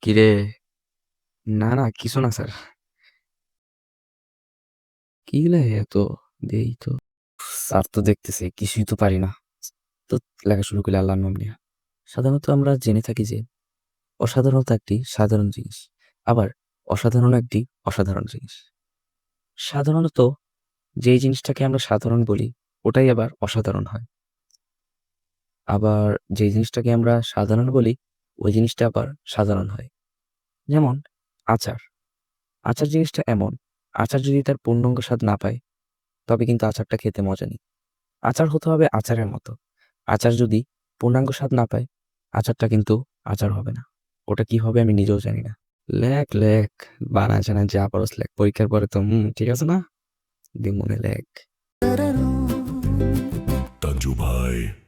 কিরে? না, না কিছু না স্যার। কি লে এত দেই তো। স্যার তো দেখতেছি কিছুই তো পারি না। তো লেখা শুরু করলে আল্লাহর নাম নিয়া। সাধারণত আমরা জেনে থাকি যে অসাধারণতা একটি সাধারণ জিনিস। আবার অসাধারণ একটি অসাধারণ জিনিস। সাধারণত যেই জিনিসটাকে আমরা সাধারণ বলি ওটাই আবার অসাধারণ হয়। আবার যেই জিনিসটাকে আমরা সাধারণ বলি ওই জিনিসটা আবার সাধারণ হয়। যেমন আচার। আচার জিনিসটা এমন, আচার যদি তার পূর্ণাঙ্গ স্বাদ না পায় তবে কিন্তু আচারটা খেতে মজা নেই। আচার হতে হবে আচারের মতো। আচার যদি পূর্ণাঙ্গ স্বাদ না পায়, আচারটা কিন্তু আচার হবে না। ওটা কি হবে আমি নিজেও জানি না। লেখ, লেখ। বানায়-টানায় যা পারোস লেখ। পরীক্ষার পরে তো ঠিক আছে না? দিমুনে লেখ। তঞ্জু ভাই